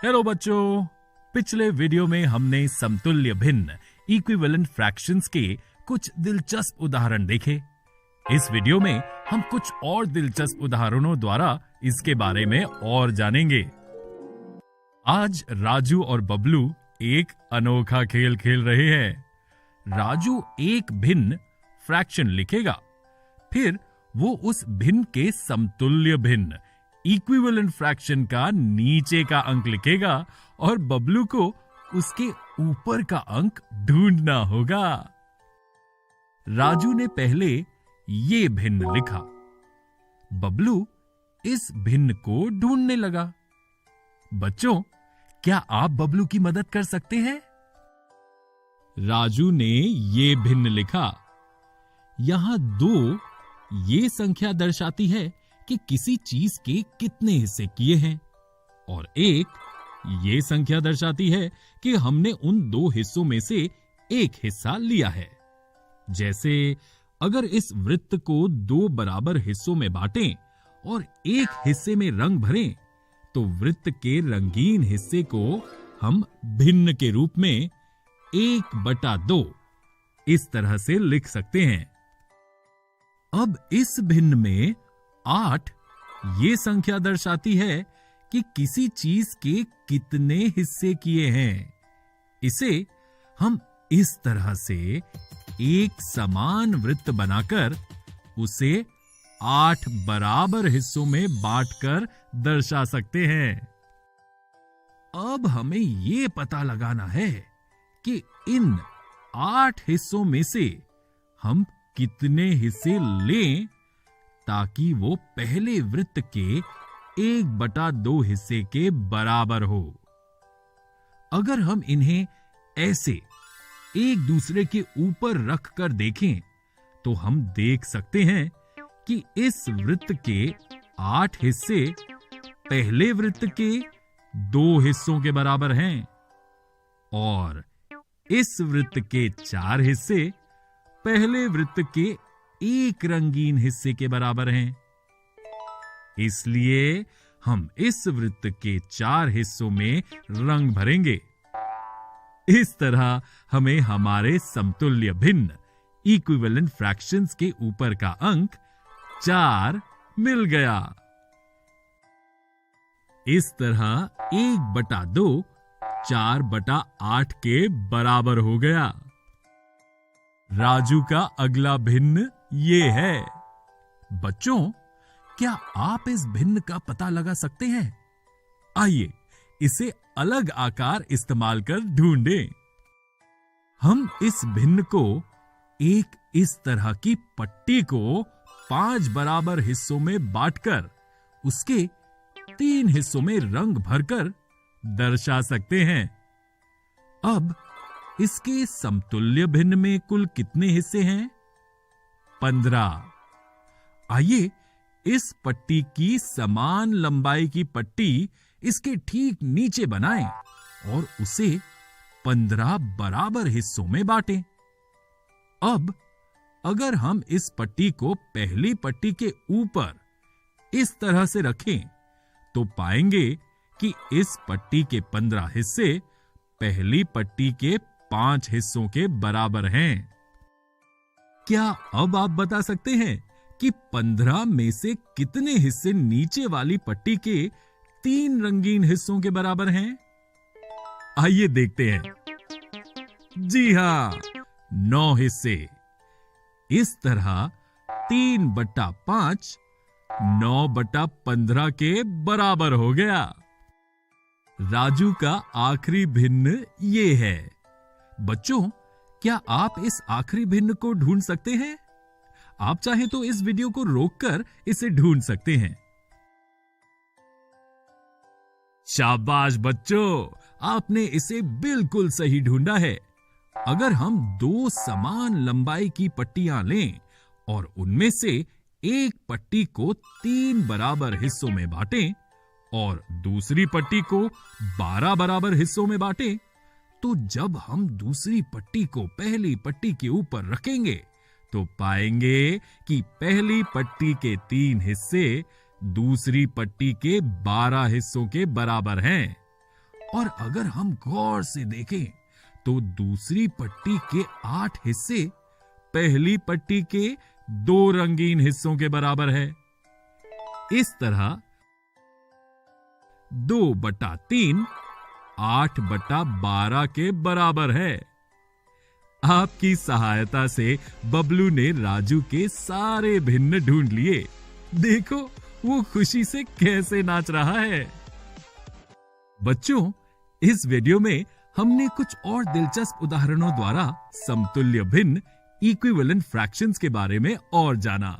Hello बच्चों, पिछले video में हमने समतुल्य भिन्न इक्विवेलेंट फ्रैक्शंस के कुछ दिलचस्प उदाहरण देखे। इस वीडियो में हम कुछ और दिलचस्प उदाहरणों द्वारा इसके बारे में और जानेंगे। आज राजू और बबलू एक अनोखा खेल खेल रहे हैं। राजू एक भिन्न फ्रैक्शन लिखेगा, फिर वो उस भिन्न के समतुल्य भिन्न इक्विवेलेंट फ्रैक्शन का नीचे का अंक लिखेगा और बबलू को उसके ऊपर का अंक ढूंढना होगा। राजू ने पहले ये भिन्न लिखा, बबलू इस भिन्न को ढूंढने लगा। बच्चों, क्या आप बबलू की मदद कर सकते हैं? राजू ने ये भिन्न लिखा। यहां 2 ये संख्या दर्शाती है कि किसी चीज के कितने हिस्से किए हैं और 1 ये संख्या दर्शाती है कि हमने उन 2 हिस्सों में से एक हिस्सा लिया है। जैसे अगर इस वृत्त को 2 बराबर हिस्सों में बांटें और एक हिस्से में रंग भरें, तो वृत्त के रंगीन हिस्से को हम भिन्न के रूप में 1/2 इस तरह से लिख सकते हैं। अब इस भिन्न में 8 ये संख्या दर्शाती है कि किसी चीज के कितने हिस्से किए हैं। इसे हम इस तरह से एक समान वृत्त बनाकर उसे 8 बराबर हिस्सों में बांटकर दर्शा सकते हैं। अब हमें यह पता लगाना है कि इन 8 हिस्सों में से हम कितने हिस्से लें ताकि वो पहले वृत्त के 1/2 हिस्से के बराबर हो। अगर हम इन्हें ऐसे एक दूसरे के ऊपर रख कर देखें, तो हम देख सकते हैं कि इस वृत्त के 8 हिस्से पहले वृत्त के 2 हिस्सों के बराबर हैं और इस वृत्त के 4 हिस्से पहले वृत्त के एक रंगीन हिस्से के बराबर हैं। इसलिए हम इस वृत्त के 4 हिस्सों में रंग भरेंगे। इस तरह हमें हमारे समतुल्य भिन्न इक्विवेलेंट फ्रैक्शंस के ऊपर का अंक 4 मिल गया। इस तरह 1/2 4/8 के बराबर हो गया। राजू का अगला भिन्न ये है। बच्चों, क्या आप इस भिन्न का पता लगा सकते हैं? आइए इसे अलग आकार इस्तेमाल कर ढूंढें। हम इस भिन्न को एक इस तरह की पट्टी को 5 बराबर हिस्सों में बांटकर उसके 3 हिस्सों में रंग भरकर दर्शा सकते हैं। अब इसके समतुल्य भिन्न में कुल कितने हिस्से हैं? 15। आइए इस पट्टी की समान लंबाई की पट्टी इसके ठीक नीचे बनाएं और उसे 15 बराबर हिस्सों में बांटें। अब अगर हम इस पट्टी को पहली पट्टी के ऊपर इस तरह से रखें, तो पाएंगे कि इस पट्टी के 15 हिस्से पहली पट्टी के 5 हिस्सों के बराबर हैं। क्या अब आप बता सकते हैं कि 15 में से कितने हिस्से नीचे वाली पट्टी के 3 रंगीन हिस्सों के बराबर हैं? आइए देखते हैं। जी हां, 9 हिस्से। इस तरह 3/5 9/15 के बराबर हो गया। राजू का आखिरी भिन्न ये है। बच्चों, क्या आप इस आखिरी भिन्न को ढूंढ सकते हैं? आप चाहें तो इस वीडियो को रोककर इसे ढूंढ सकते हैं। शाबाश बच्चों, आपने इसे बिल्कुल सही ढूंढा है। अगर हम 2 समान लंबाई की पट्टियां लें और उनमें से एक पट्टी को 3 बराबर हिस्सों में बांटें और दूसरी पट्टी को 12 बराबर हिस्सों में बांटें, तो जब हम दूसरी पट्टी को पहली पट्टी के ऊपर रखेंगे, तो पाएंगे कि पहली पट्टी के 3 हिस्से दूसरी पट्टी के 12 हिस्सों के बराबर हैं और अगर हम गौर से देखें तो दूसरी पट्टी के 8 हिस्से पहली पट्टी के 2 रंगीन हिस्सों के बराबर है। इस तरह 2/3 8/12 के बराबर है। आपकी सहायता से बबलू ने राजू के सारे भिन्न ढूंढ लिए। देखो वो खुशी से कैसे नाच रहा है। बच्चों, इस वीडियो में हमने कुछ और दिलचस्प उदाहरणों द्वारा समतुल्य भिन्न इक्विवेलेंट फ्रैक्शंस के बारे में और जाना।